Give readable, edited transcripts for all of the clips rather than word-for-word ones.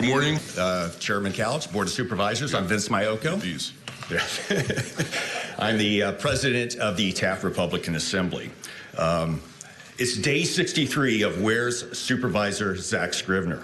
Good morning, Chairman Couch, Board of Supervisors. I'm Vince Myoko. I'm the president of the Taft Republican Assembly. It's day 63 of Where's Supervisor Zach Scrivener.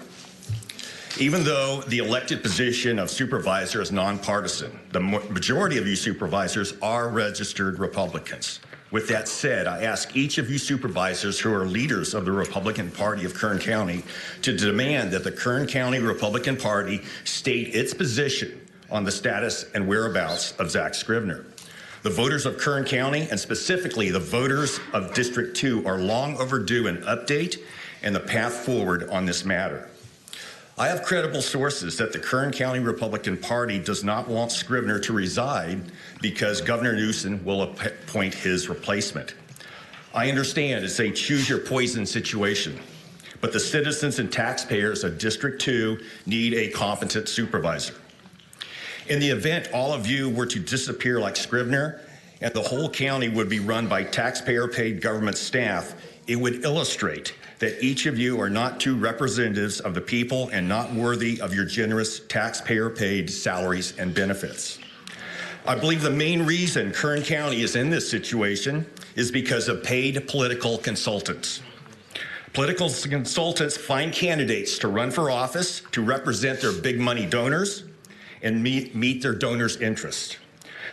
Even though the elected position of supervisor is nonpartisan, the majority of you supervisors are registered Republicans. With that said, I ask each of you supervisors who are leaders of the Republican Party of Kern County to demand that the Kern County Republican Party state its position on the status and whereabouts of Zach Scrivener. The voters of Kern County, and specifically the voters of District 2, are long overdue an update and the path forward on this matter. I have credible sources that the Kern County Republican Party does not want Scrivener to reside because Governor Newsom will appoint his replacement. I understand it's a choose your poison situation, but the citizens and taxpayers of District 2 need a competent supervisor. In the event all of you were to disappear like Scrivener and the whole county would be run by taxpayer-paid government staff, it would illustrate that each of you are not true representatives of the people and not worthy of your generous taxpayer-paid salaries and benefits. I believe the main reason Kern County is in this situation is because of paid political consultants. Political consultants find candidates to run for office to represent their big money donors and meet their donors' interests.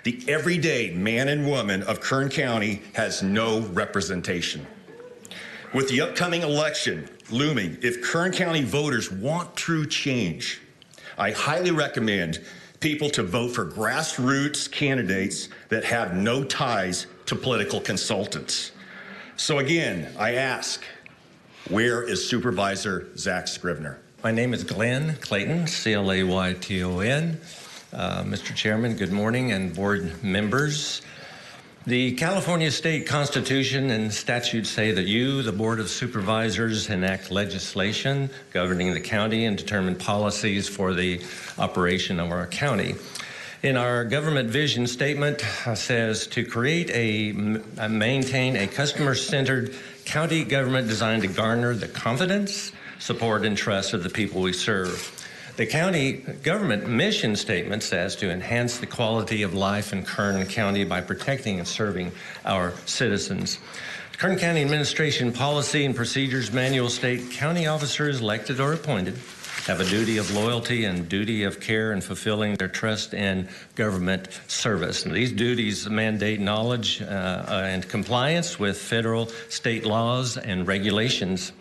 The everyday man and woman of Kern County has no representation. With the upcoming election looming, if Kern County voters want true change, I highly recommend people to vote for grassroots candidates that have no ties to political consultants. So again, I ask, where is Supervisor Zach Scrivener? My name is Glenn Clayton, C-L-A-Y-T-O-N. Mr. Chairman, good morning, and board members. The California State Constitution and statutes say that you, the Board of Supervisors, enact legislation governing the county and determine policies for the operation of our county. In our government vision statement says to create maintain a customer-centered county government designed to garner the confidence, support, and trust of the people we serve. The county government mission statement says to enhance the quality of life in Kern County by protecting and serving our citizens. The Kern County Administration Policy and Procedures Manual state county officers elected or appointed have a duty of loyalty and duty of care in fulfilling their trust in government service. And these duties mandate knowledge and compliance with federal, state laws and regulations.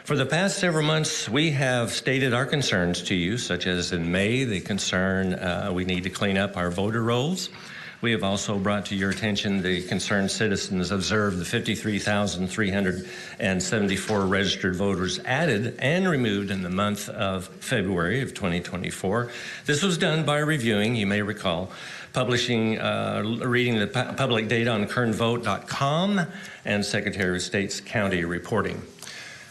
For the past several months, we have stated our concerns to you, such as in May, the concern we need to clean up our voter rolls. We have also brought to your attention the concerned citizens observed the 53,374 registered voters added and removed in the month of February of 2024. This was done by reviewing, you may recall, reading the public data on kernvote.com and Secretary of State's county reporting.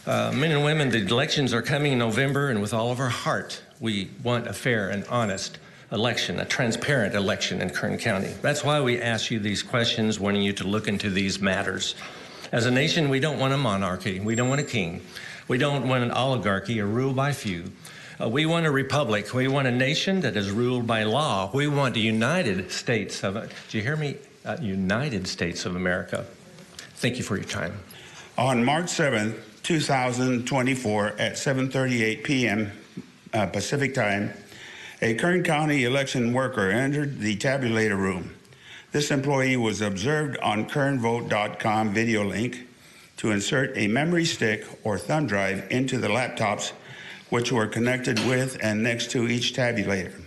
Men and women, the elections are coming in November, and with all of our heart, we want a fair and honest election, a transparent election in Kern County. That's why we ask you these questions, wanting you to look into these matters. As a nation, we don't want a monarchy. We don't want a king. We don't want an oligarchy, a rule by few. We want a republic. We want a nation that is ruled by law. We want the United States of, do you hear me? United States of America. Thank you for your time. On March 7th, 2024 at 7:38 p.m. Pacific time, a Kern County election worker entered the tabulator room. This employee was observed on kernvote.com video link to insert a memory stick or thumb drive into the laptops which were connected with and next to each tabulator.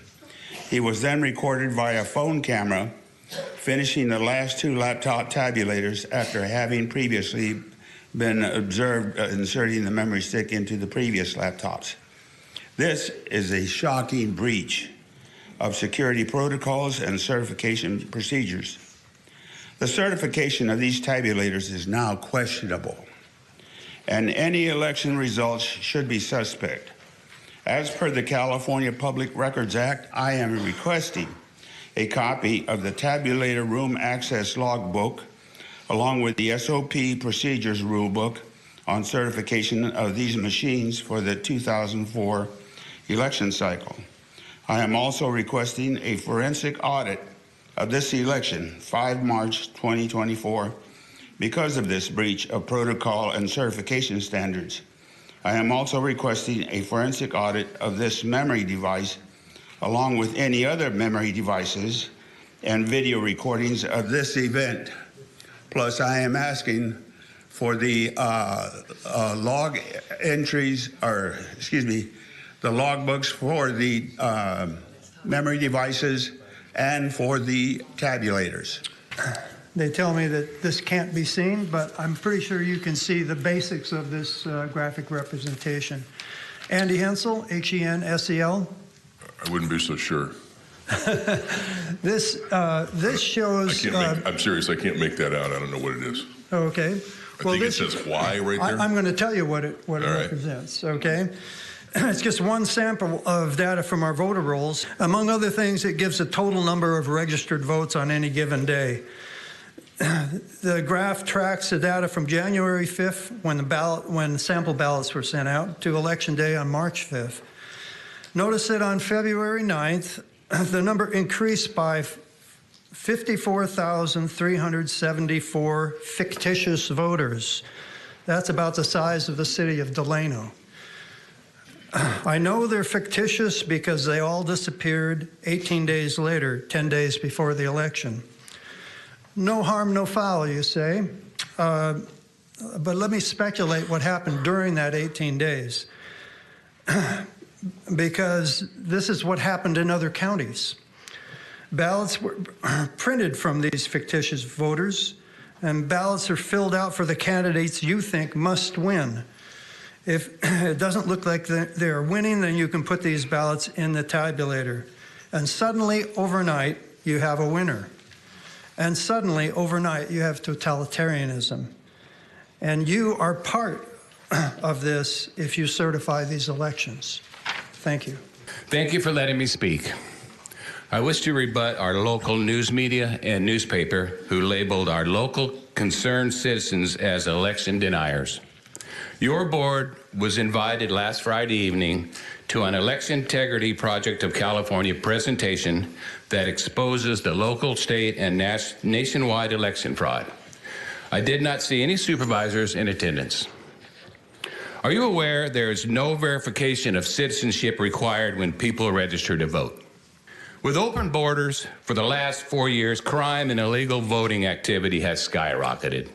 He was then recorded via phone camera, finishing the last two laptop tabulators after having previously been observed inserting the memory stick into the previous laptops. This is a shocking breach of security protocols and certification procedures. The certification of these tabulators is now questionable, and any election results should be suspect. As per the California Public Records Act, I am requesting a copy of the tabulator room access logbook along with the SOP procedures rulebook on certification of these machines for the 2004 election cycle. I am also requesting a forensic audit of this election, 5 March 2024, because of this breach of protocol and certification standards. I am also requesting a forensic audit of this memory device, along with any other memory devices and video recordings of this event. Plus, I am asking for the log entries, or excuse me, the log books for the memory devices and for the tabulators. They tell me that this can't be seen, but I'm pretty sure you can see the basics of this graphic representation. Andy Hensel, Hensel. I wouldn't be so sure. This shows. I'm serious. I can't make that out. I don't know what it is. Okay. I think it says Y right there. I'm going to tell you what it represents. Okay. It's just one sample of data from our voter rolls. Among other things, it gives a total number of registered votes on any given day. The graph tracks the data from January 5th, when sample ballots were sent out, to Election Day on March 5th. Notice that on February 9th, the number increased by 54,374 fictitious voters. That's about the size of the city of Delano. I know they're fictitious because they all disappeared 18 days later, 10 days before the election. No harm, no foul, you say. But let me speculate what happened during that 18 days. Because this is what happened in other counties. Ballots were printed from these fictitious voters, and ballots are filled out for the candidates you think must win. If it doesn't look like they're winning, then you can put these ballots in the tabulator. And suddenly, overnight, you have a winner. And suddenly, overnight, you have totalitarianism. And you are part of this if you certify these elections. Thank you. Thank you for letting me speak. I wish to rebut our local news media and newspaper who labeled our local concerned citizens as election deniers. Your board was invited last Friday evening to an Election Integrity Project of California presentation that exposes the local, state, and nationwide election fraud. I did not see any supervisors in attendance. Are you aware there is no verification of citizenship required when people register to vote? With open borders for the last 4 years, crime and illegal voting activity has skyrocketed.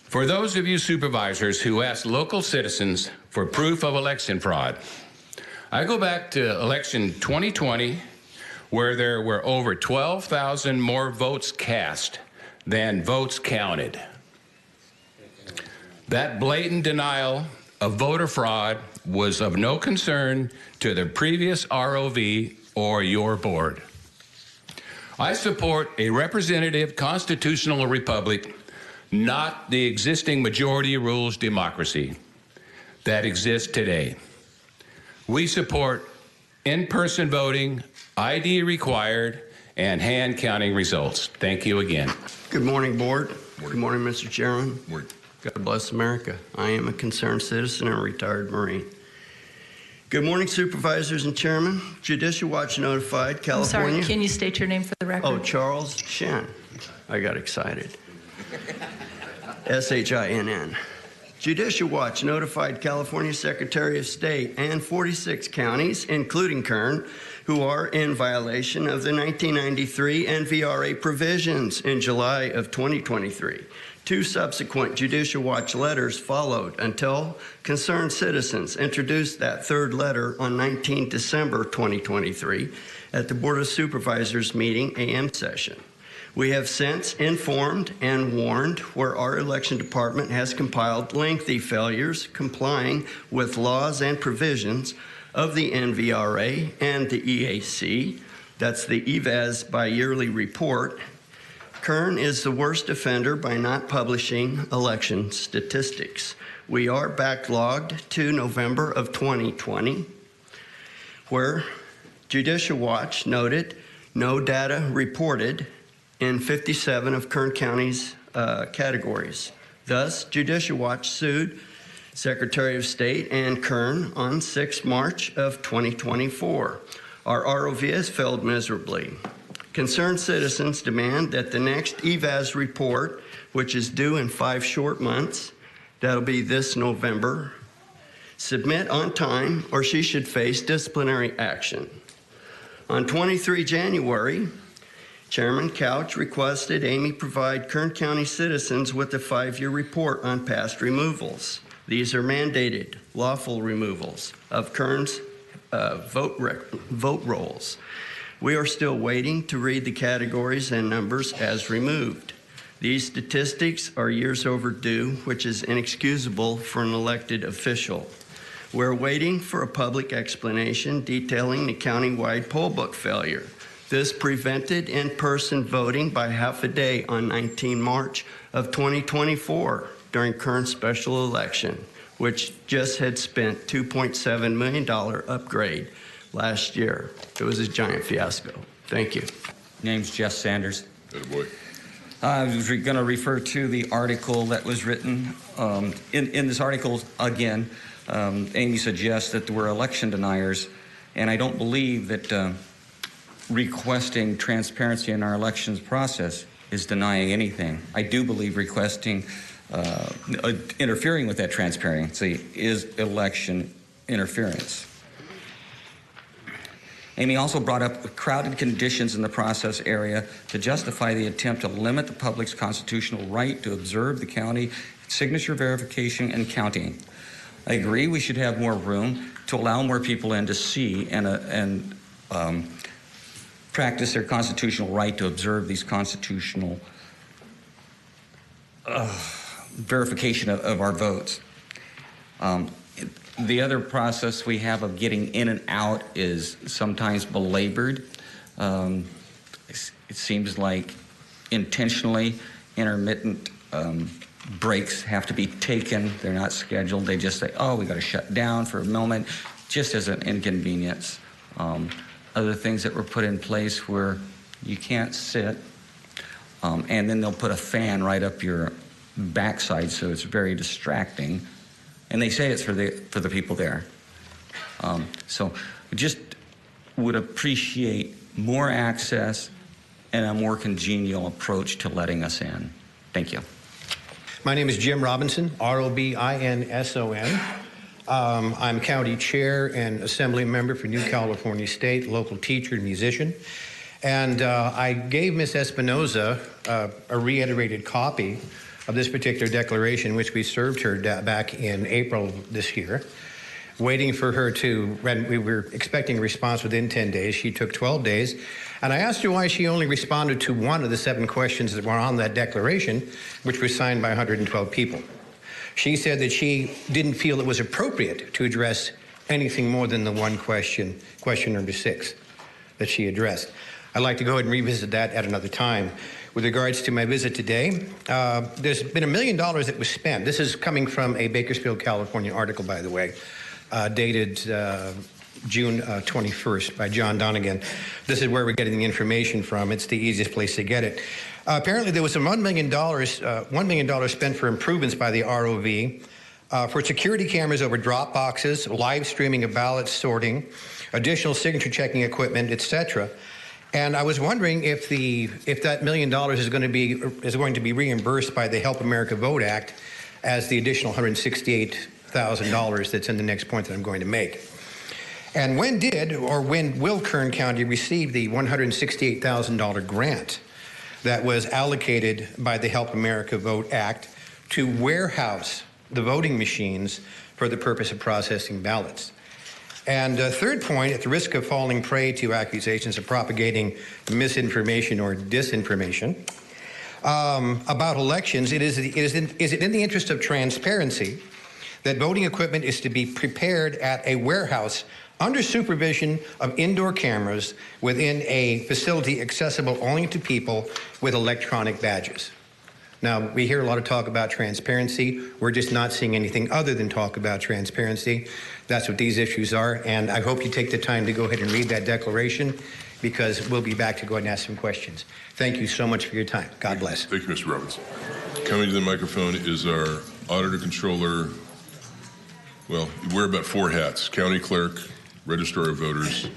For those of you supervisors who ask local citizens for proof of election fraud, I go back to election 2020, where there were over 12,000 more votes cast than votes counted. That blatant denial of voter fraud was of no concern to the previous ROV or your board. I support a representative constitutional republic, not the existing majority rules democracy that exists today. We support in-person voting, ID required, and hand counting results. Thank you again. Good morning, board. Good morning, Mr. Chairman. Morning. God bless America. I am a concerned citizen and a retired Marine. Good morning, supervisors and chairman. Judicial Watch notified California. I'm sorry, can you state your name for the record? Oh, Charles Shin. I got excited. S-H-I-N-N. Judicial Watch notified California Secretary of State and 46 counties, including Kern, who are in violation of the 1993 NVRA provisions in July of 2023. 2 subsequent Judicial Watch letters followed until concerned citizens introduced that 3rd letter on 19 December 2023 at the Board of Supervisors meeting AM session. We have since informed and warned where our election department has compiled lengthy failures complying with laws and provisions of the NVRA and the EAC. That's the EVAS bi-yearly report. Kern is the worst offender by not publishing election statistics. We are backlogged to November of 2020, where Judicial Watch noted no data reported in 57 of Kern County's categories. Thus, Judicial Watch sued Secretary of State and Kern on 6 March of 2024. Our ROV has failed miserably. Concerned citizens demand that the next EVAS report, which is due in 5 short months, that'll be this November, submit on time or she should face disciplinary action. On 23 January, Chairman Couch requested Amee provide Kern County citizens with a 5-year report on past removals. These are mandated, lawful removals of Kern's vote rolls. We are still waiting to read the categories and numbers as removed. These statistics are years overdue, which is inexcusable for an elected official. We're waiting for a public explanation detailing the countywide poll book failure. This prevented in-person voting by half a day on 19 March of 2024 during Kern's special election, which just had spent $2.7 million upgrade last year. It was a giant fiasco. Thank you. Name's Jeff Sanders. Attaboy. I was going to refer to the article that was written. In this article, again, Amee suggests that we're election deniers, and I don't believe that requesting transparency in our elections process is denying anything. I do believe requesting interfering with that transparency is election interference. Amee also brought up crowded conditions in the process area to justify the attempt to limit the public's constitutional right to observe the county signature verification and counting. I agree we should have more room to allow more people in to see and practice their constitutional right to observe these constitutional verification of our votes. The other process we have of getting in and out is sometimes belabored. It seems like intentionally intermittent breaks have to be taken. They're not scheduled. They just say, oh, we got to shut down for a moment, just as an inconvenience. Other things that were put in place where you can't sit, and then they'll put a fan right up your backside, so it's very distracting. And they say it's for the people there. So we just would appreciate more access and a more congenial approach to letting us in. Thank you. My name is Jim Robinson, R-O-B-I-N-S-O-N. I'm county chair and assembly member for New California State, local teacher and musician. And I gave Ms. Espinoza a reiterated copy of this particular declaration, which we served her back in April of this year, waiting for her to, we were expecting a response within 10 days. She took 12 days. And I asked her why she only responded to one of the 7 questions that were on that declaration, which was signed by 112 people. She said that she didn't feel it was appropriate to address anything more than the one question, question number 6, that she addressed. I'd like to go ahead and revisit that at another time. With regards to my visit today, there's been $1 million that was spent. This is coming from a Bakersfield, California article, by the way, dated June 21st by John Donegan. This is where we're getting the information from. It's the easiest place to get it. Apparently, there was some $1 million spent for improvements by the ROV for security cameras over drop boxes, live streaming of ballots sorting, additional signature checking equipment, etc. And I was wondering if that $1 million is going to be reimbursed by the Help America Vote Act as the additional $168,000 that's in the next point that I'm going to make. And when will Kern County receive the $168,000 grant that was allocated by the Help America Vote Act to warehouse the voting machines for the purpose of processing ballots? And third point, at the risk of falling prey to accusations of propagating misinformation or disinformation about elections, is it in the interest of transparency that voting equipment is to be prepared at a warehouse under supervision of indoor cameras within a facility accessible only to people with electronic badges? Now, we hear a lot of talk about transparency. We're just not seeing anything other than talk about transparency. That's what these issues are, and I hope you take the time to go ahead and read that declaration, because we'll be back to go ahead and ask some questions. Thank you so much for your time. God bless. Thank you, Mr. Robinson. Coming to the microphone is our Auditor Controller, Well, you wear about 4 hats: county clerk, registrar of voters.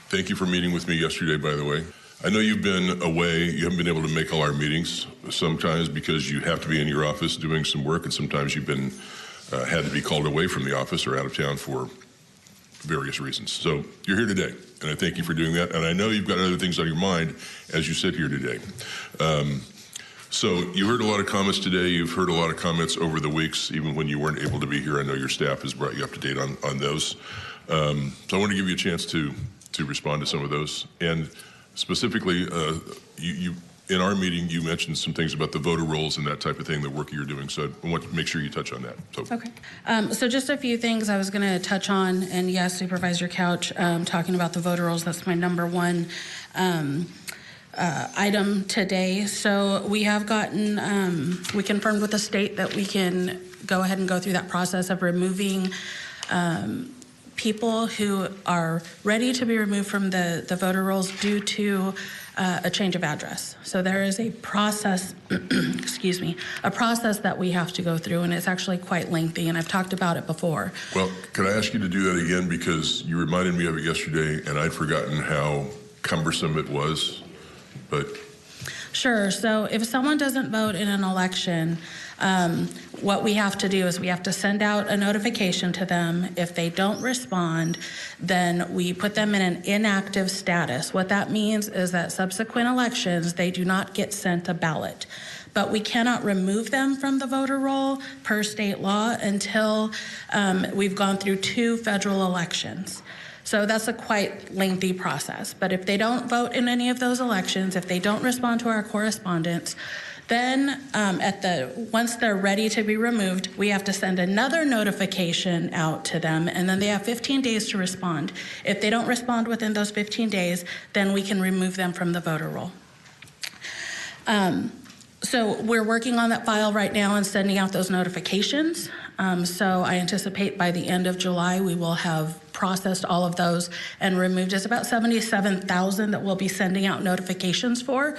Thank you for meeting with me yesterday, by the way. I know you've been away. You haven't been able to make all our meetings sometimes because you have to be in your office doing some work, and sometimes you've been had to be called away from the office or out of town for various reasons. So you're here today, and I thank you for doing that. And I know you've got other things on your mind as you sit here today. So you heard a lot of comments today. You've heard a lot of comments over the weeks, even when you weren't able to be here. I know your staff has brought you up to date on those. So I want to give you a chance to respond to some of those. And specifically, you in our meeting, you mentioned some things about the voter rolls and that type of thing, the work you're doing. So I want to make sure you touch on that. So. Okay. So just a few things I was going to touch on. And yes, Supervisor Couch, talking about the voter rolls, that's my number one item today. So we have gotten, we confirmed with the state that we can go ahead and go through that process of removing people who are ready to be removed from the voter rolls due to a change of address. So there is a process, excuse me, a process that we have to go through, and it's actually quite lengthy, and I've talked about it before. Well, could I ask you to do that again, because you reminded me of it yesterday, and I'd forgotten how cumbersome it was, but. Sure. So if someone doesn't vote in an election, what we have to do is we have to send out a notification to them. If they don't respond, then we put them in an inactive status. What that means is that subsequent elections, they do not get sent a ballot. But we cannot remove them from the voter roll per state law until we've gone through 2 federal elections. So that's a quite lengthy process. But if they don't vote in any of those elections, if they don't respond to our correspondence, then once they're ready to be removed, we have to send another notification out to them, and then they have 15 days to respond. If they don't respond within those 15 days, then we can remove them from the voter roll. So we're working on that file right now and sending out those notifications. So I anticipate by the end of July, we will have processed all of those and removed. It's about 77,000 that we'll be sending out notifications for.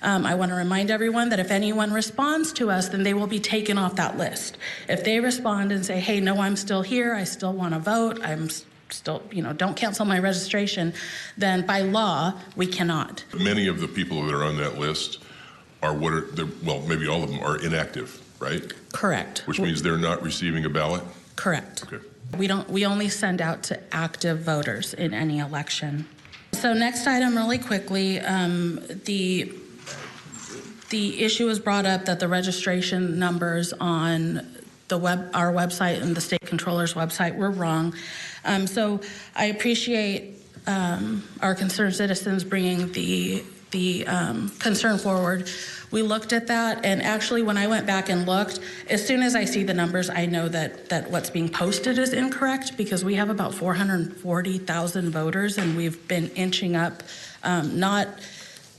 I want to remind everyone that if anyone responds to us, then they will be taken off that list. If they respond and say, hey, no, I'm still here, I still want to vote, I'm still, don't cancel my registration, then by law, we cannot. Many of the people that are on that list are well, maybe all of them are inactive, right? Correct. Which means they're not receiving a ballot? Correct. Okay. We only send out to active voters in any election. So next item really quickly, the issue was brought up that the registration numbers on our website and the state controller's website were wrong. So I appreciate our concerned citizens bringing the concern forward. We looked at that, and actually when I went back and looked, as soon as I see the numbers, I know that what's being posted is incorrect, because we have about 440,000 voters, and we've been inching up, not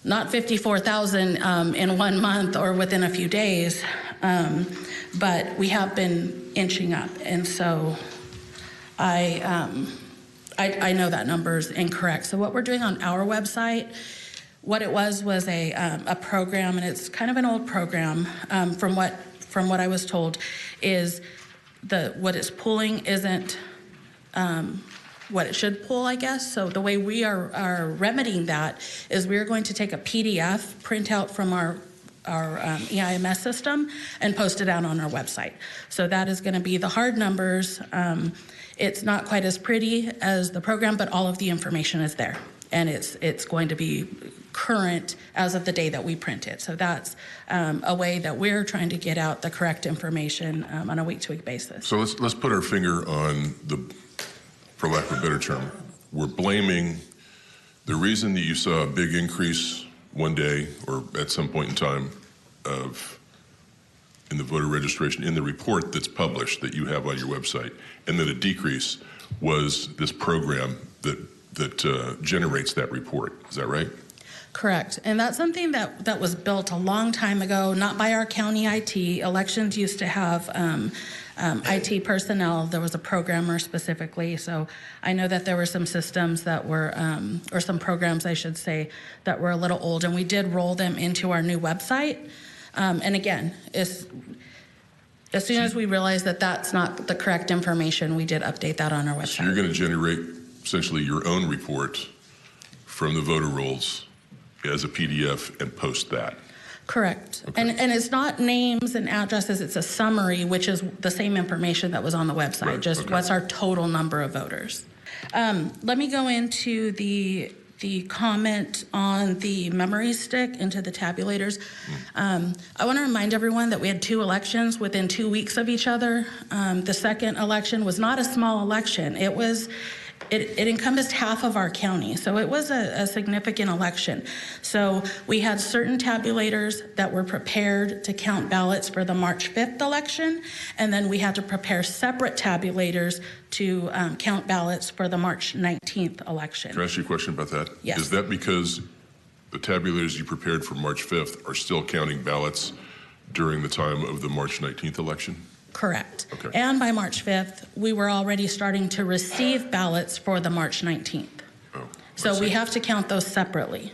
54,000 in 1 month or within a few days, but we have been inching up, and so I know that number is incorrect. So what we're doing on our website, what it was a program, and it's kind of an old program. From what I was told, is what it's pulling isn't what it should pull, I guess. So the way we are remedying that is we're going to take a PDF printout from our EIMS system and post it out on our website. So that is going to be the hard numbers. It's not quite as pretty as the program, but all of the information is there, and it's going to be current as of the day that we print it. So that's a way that we're trying to get out the correct information on a week-to-week basis. So let's put our finger on for lack of a better term, we're blaming the reason that you saw a big increase one day or at some point in time in the voter registration in the report that's published that you have on your website, and then a decrease was this program that generates that report. Is that right? Correct. And that's something that was built a long time ago, not by our county IT. Elections used to have IT personnel. There was a programmer specifically. So I know that there were some systems that were, or some programs, I should say, that were a little old, and we did roll them into our new website. And again, As soon as we realized that that's not the correct information, we did update that on our website. So you're going to generate essentially your own report from the voter rolls as a PDF and post that. Correct. Okay. And it's not names and addresses, it's a summary, which is the same information that was on the website, Right, just okay. what's our total number of voters. Let me go into the comment on the memory stick into the tabulators. I want to remind everyone that we had 2 elections within 2 weeks of each other. The second election was not a small election. It encompassed half of our county, so it was a significant election. So we had certain tabulators that were prepared to count ballots for the March 5th election, and then we had to prepare separate tabulators to count ballots for the March 19th election. Can I ask you a question about that? Yes. Is that because the tabulators you prepared for March 5th are still counting ballots during the time of the March 19th election? Correct. Okay. And by March 5th, we were already starting to receive ballots for the March 19th. Oh, So I we see. have to count those separately.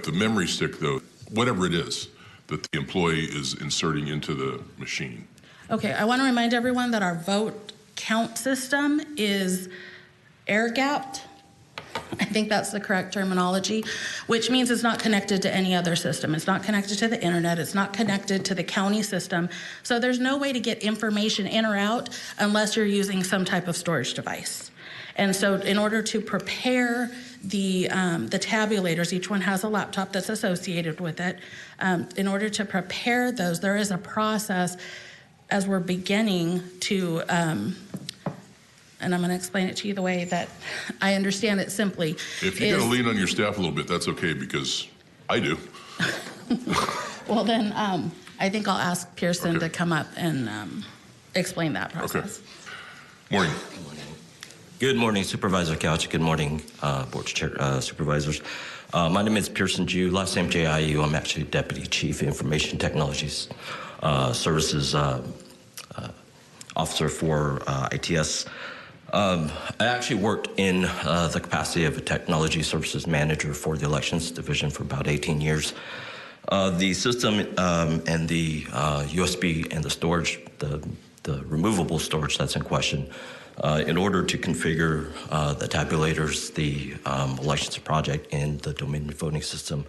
The memory stick, though, whatever it is that the employee is inserting into the machine. Okay, I want to remind everyone that our vote count system is air-gapped. I think that's the correct terminology, which means it's not connected to any other system. It's not connected to the internet. It's not connected to the county system. So there's no way to get information in or out unless you're using some type of storage device. And so in order to prepare the tabulators, each one has a laptop that's associated with it. In order to prepare those, there is a process as we're beginning to, and I'm going to explain it to you the way that I understand it simply. If you're going to lean on your staff a little bit, that's okay, because I do. Well, then I think I'll ask Pearson Okay. to come up and explain that process. Morning. Good morning, Supervisor Couch. Good morning, Board Chair, Supervisors. My name is Pearson Jew, last name J-I-U. I'm actually Deputy Chief Information Technologies Services Officer for ITS. I actually worked in the capacity of a Technology Services Manager for the Elections Division for about 18 years. The system and the USB and the storage, the removable storage that's in question, in order to configure the tabulators, the elections project, and the Dominion voting system,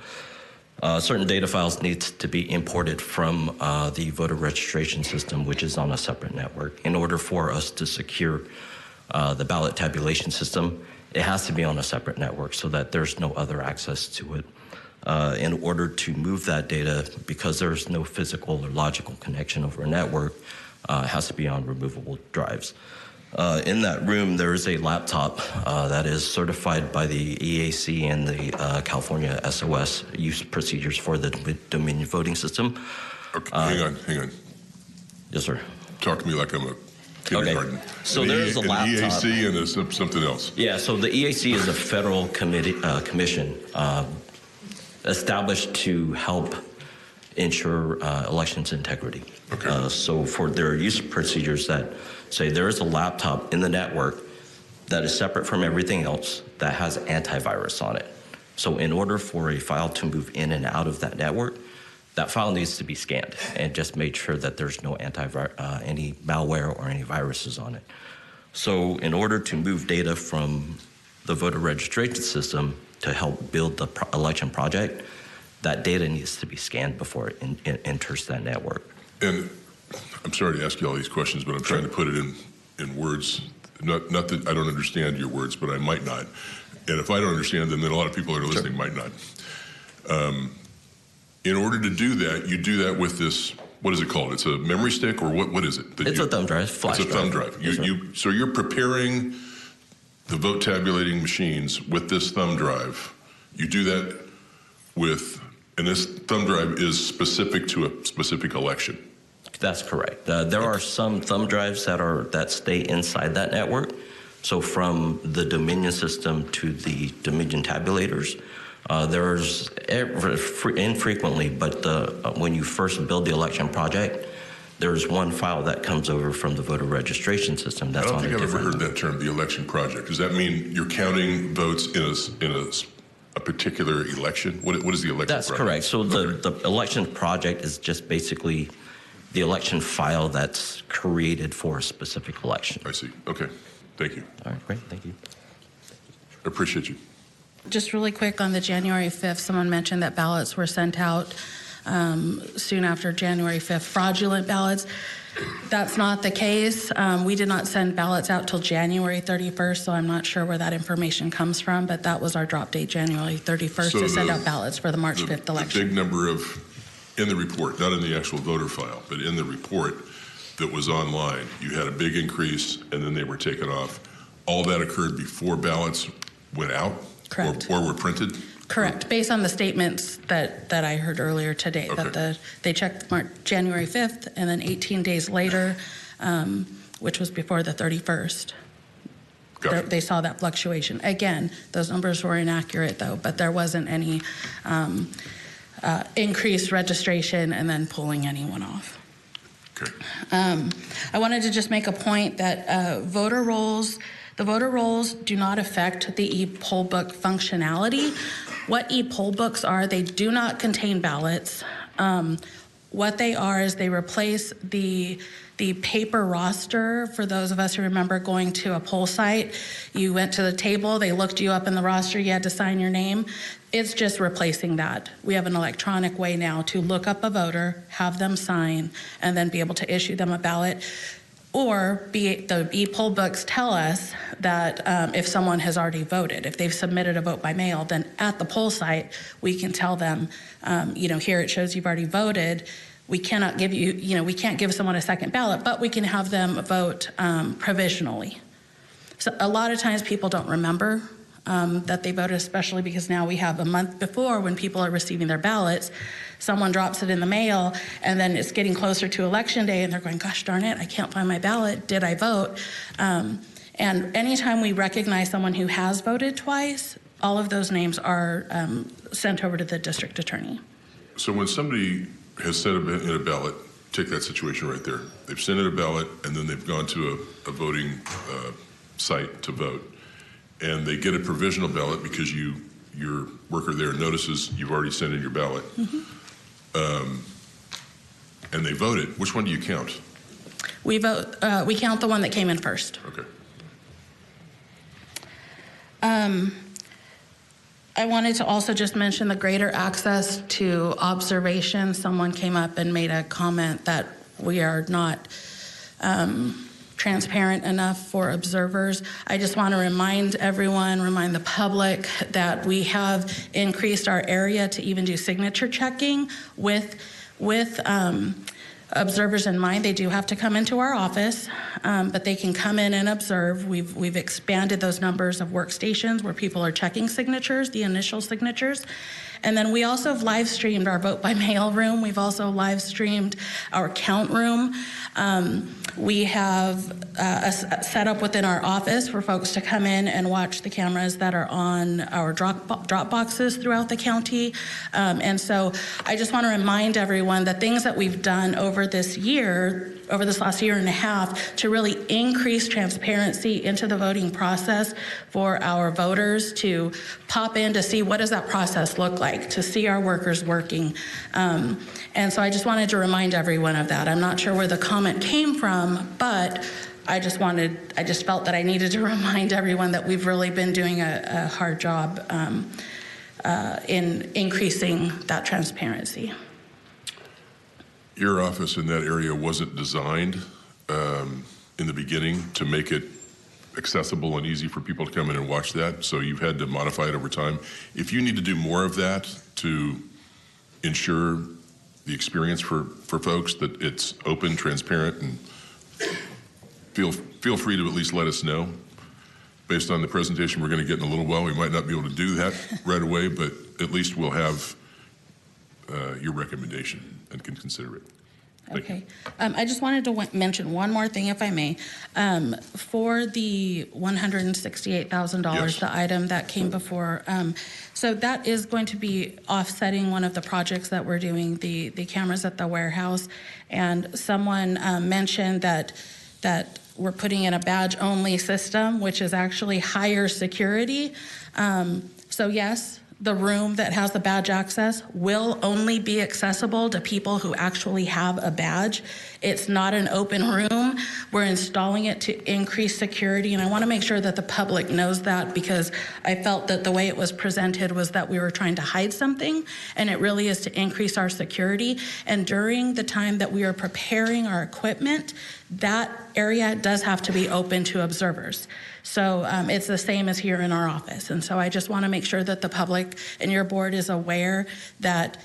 certain data files need to be imported from the voter registration system, which is on a separate network. In order for us to secure the ballot tabulation system, it has to be on a separate network so that there's no other access to it. In order to move that data, because there's no physical or logical connection over a network, it has to be on removable drives. In that room, there is a laptop that is certified by the EAC and the California SOS use procedures for the Dominion voting system. Okay, hang on. Yes, sir. Talk to me like I'm a kindergarten. Okay. So there is a laptop. EAC and there's something else. Yeah, so the EAC is a federal commission established to help ensure elections integrity. Okay. So for their use procedures that say there is a laptop in the network that is separate from everything else that has antivirus on it. So in order for a file to move in and out of that network, that file needs to be scanned and just made sure that there's no any malware or any viruses on it. So in order to move data from the voter registration system to help build the election project, that data needs to be scanned before it enters that network. And I'm sorry to ask you all these questions, but I'm trying to put it in words. Not that I don't understand your words, but I might not. And if I don't understand them, then a lot of people that are listening might not. In order to do that, you do that with this, what is it called? It's a memory stick, or what is it? It's a thumb drive, flash drive. It's a thumb drive. Yes, So you're preparing the vote tabulating machines with this thumb drive. You do that with, and this thumb drive is specific to a specific election. That's correct. There are some thumb drives that stay inside that network. So from the Dominion system to the Dominion tabulators, there's infrequently, but when you first build the election project, there's one file that comes over from the voter registration system. That's I don't on think a I've ever different. heard that term, the election project. Does that mean you're counting votes in a particular election? What is the election project? That's correct. So the election project is just basically the election file that's created for a specific election. I see. Okay. Thank you. All right, great. Thank you. I appreciate you. Just really quick on the January 5th, someone mentioned that ballots were sent out soon after January 5th, fraudulent ballots. That's not the case. We did not send ballots out till January 31st, so I'm not sure where that information comes from, but that was our drop date, January 31st, to send out ballots for the March 5th election. The big number in the report, not in the actual voter file, but in the report that was online, you had a big increase and then they were taken off. All that occurred before ballots went out? Correct. Or were printed? Correct, based on the statements that I heard earlier today, Okay. that they checked January 5th, and then 18 days later, which was before the 31st, Gotcha. they saw that fluctuation. Again, those numbers were inaccurate, though, but there wasn't any increased registration and then pulling anyone off. Okay. I wanted to just make a point that the voter rolls do not affect the e-poll book functionality. What e-poll books are, they do not contain ballots. What they are is they replace the paper roster. For those of us who remember going to a poll site, you went to the table, they looked you up in the roster, you had to sign your name. It's just replacing that. We have an electronic way now to look up a voter, have them sign, and then be able to issue them a ballot. Or the e-poll books tell us that if someone has already voted, if they've submitted a vote by mail, then at the poll site, we can tell them, here it shows you've already voted. We cannot give you, we can't give someone a second ballot, but we can have them vote provisionally. So a lot of times people don't remember that they voted, especially because now we have a month before when people are receiving their ballots. Someone drops it in the mail, and then it's getting closer to election day, and they're going, gosh darn it, I can't find my ballot. Did I vote? And anytime we recognize someone who has voted twice, all of those names are sent over to the district attorney. So when somebody has sent in a ballot, take that situation right there. They've sent in a ballot, and then they've gone to a voting site to vote, and they get a provisional ballot because your worker there notices you've already sent in your ballot. Mm-hmm. And they voted. Which one do you count? We count the one that came in first. Okay. I wanted to also just mention the greater access to observation. Someone came up and made a comment that we are not transparent enough for observers. I just want to remind the public that we have increased our area to even do signature checking with observers in mind. They do have to come into our office, but they can come in and observe. We've expanded those numbers of workstations where people are checking signatures, the initial signatures. And then we also have live streamed our vote by mail room. We've also live streamed our count room. We have set up within our office for folks to come in and watch the cameras that are on our drop boxes throughout the county. And so I just want to remind everyone that things that we've done over this last year and a half to really increase transparency into the voting process for our voters to pop in to see what does that process look like, to see our workers working. And so I just wanted to remind everyone of that. I'm not sure where the comment came from, but I just felt that I needed to remind everyone that we've really been doing a hard job in increasing that transparency. Your office in that area wasn't designed in the beginning to make it accessible and easy for people to come in and watch that, so you've had to modify it over time. If you need to do more of that to ensure the experience for folks, that it's open, transparent, and feel free to at least let us know. Based on the presentation we're going to get in a little while, we might not be able to do that right away, but at least we'll have your recommendation and can consider it. Okay. I just wanted to mention one more thing, if I may. For the $168,000, yes, the item that came before, so that is going to be offsetting one of the projects that we're doing, the cameras at the warehouse. And someone mentioned that we're putting in a badge-only system, which is actually higher security. So yes, the room that has the badge access will only be accessible to people who actually have a badge. It's not an open room. We're installing it to increase security, and I want to make sure that the public knows that, because I felt that the way it was presented was that we were trying to hide something, and it really is to increase our security. And during the time that we are preparing our equipment, that area does have to be open to observers. So it's the same as here in our office. And so I just want to make sure that the public and your board is aware that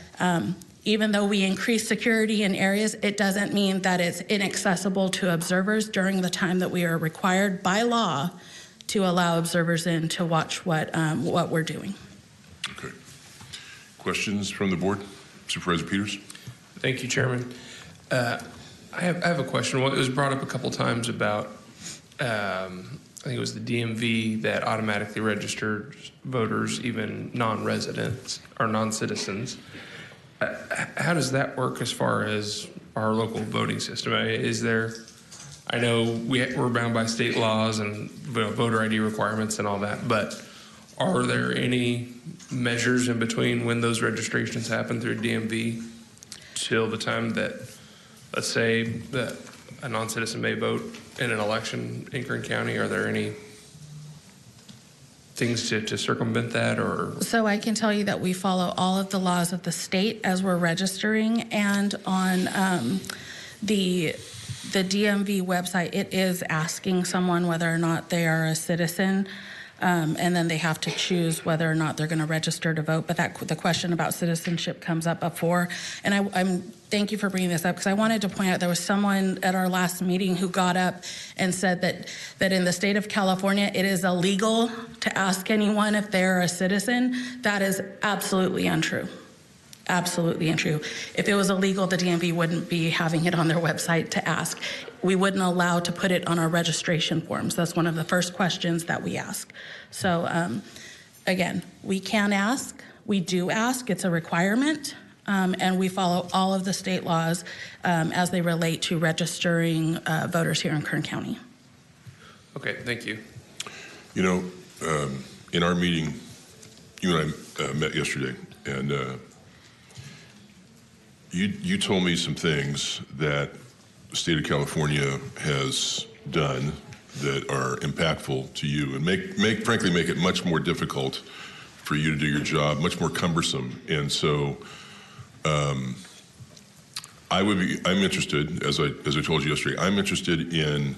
even though we increase security in areas, it doesn't mean that it's inaccessible to observers during the time that we are required by law to allow observers in to watch what we're doing. Okay. Questions from the board? Supervisor Peters? Thank you, Chairman. I have a question. Well, it was brought up a couple times about I think it was the DMV that automatically registered voters, even non-residents or non-citizens. How does that work as far as our local voting system? Is there, I know we're bound by state laws and voter ID requirements and all that, but are there any measures in between when those registrations happen through DMV till the time that, let's say, that a non-citizen may vote in an election in Kern County? Are there any things to circumvent that, or? So I can tell you that we follow all of the laws of the state as we're registering, and on the DMV website, it is asking someone whether or not they are a citizen. And then they have to choose whether or not they're going to register to vote. But the question about citizenship comes up before. And I'm thank you for bringing this up, because I wanted to point out there was someone at our last meeting who got up and said that in the state of California, it is illegal to ask anyone if they're a citizen. That is absolutely untrue. Absolutely untrue. If it was illegal, the DMV wouldn't be having it on their website to ask. We wouldn't allow to put it on our registration forms. That's one of the first questions that we ask. So again, we can ask, we do ask, it's a requirement, and we follow all of the state laws as they relate to registering voters here in Kern County. Okay, thank you. You know, in our meeting, you and I met yesterday, and you told me some things that the state of California has done that are impactful to you, and frankly make it much more difficult for you to do your job, much more cumbersome. And so I'm interested, as I told you yesterday, I'm interested in,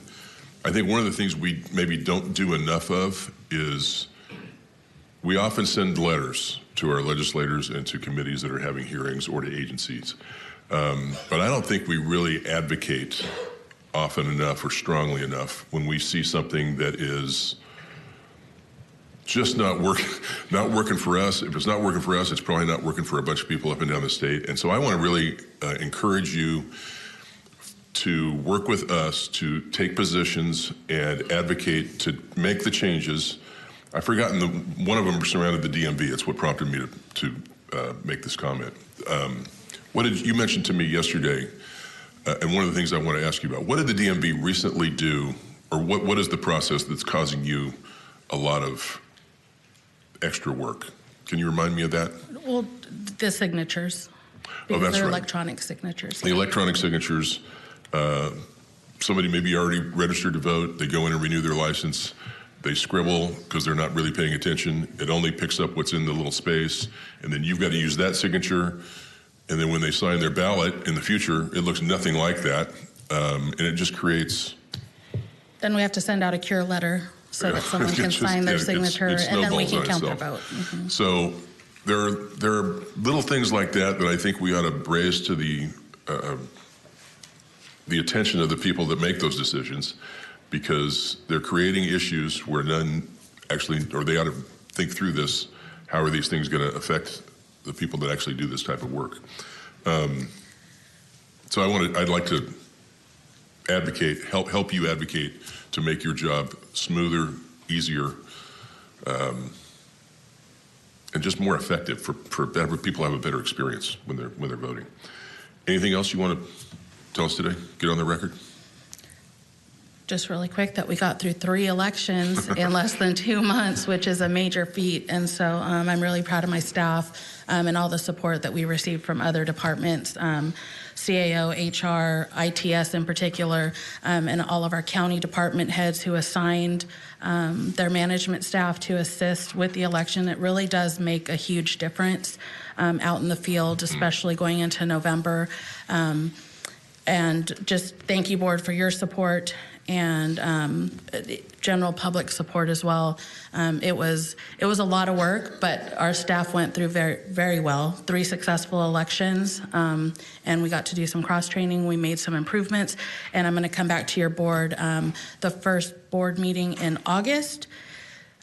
I think one of the things we maybe don't do enough of is we often send letters to our legislators and to committees that are having hearings, or to agencies. But I don't think we really advocate often enough or strongly enough when we see something that is just not working for us. If it's not working for us, it's probably not working for a bunch of people up and down the state. And so I want to really encourage you to work with us to take positions and advocate to make the changes. I've forgotten one of them surrounded the DMV. It's what prompted me to make this comment. What did you mention to me yesterday? And one of the things I want to ask you about, what did the DMV recently do, or what is the process that's causing you a lot of extra work? Can you remind me of that? Well, the signatures. Oh, that's they're right. Electronic signatures. The electronic signatures. Somebody may be already registered to vote. They go in and renew their license. They scribble because they're not really paying attention. It only picks up what's in the little space, and then you've got to use that signature. And then when they sign their ballot in the future, it looks nothing like that, and it just creates. Then we have to send out a cure letter so that someone can sign their signature, and then we can count their vote. Mm-hmm. So there are little things like that that I think we ought to raise to the attention of the people that make those decisions, because they're creating issues where none actually, or they ought to think through this. How are these things going to affect the people that actually do this type of work? So I'd like to advocate, help you advocate to make your job smoother, easier, and just more effective for people have a better experience when they're voting. Anything else you want to tell us today? Get on the record. just really quick that we got through 3 elections in less than 2 months, which is a major feat. And so I'm really proud of my staff and all the support that we received from other departments, CAO, HR, ITS in particular, and all of our county department heads who assigned their management staff to assist with the election. It really does make a huge difference out in the field, especially going into November. And just thank you, board, for your support and general public support as well. It was a lot of work, but our staff went through very, very well. 3 successful elections, and we got to do some cross-training. We made some improvements, and I'm going to come back to your board the first board meeting in August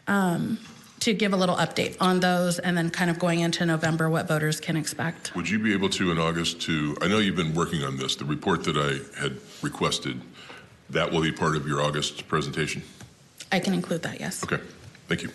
to give a little update on those, and then kind of going into November, what voters can expect. Would you be able to, in August, I know you've been working on this, the report that I had requested, that will be part of your August presentation? I can include that, yes. Okay, thank you.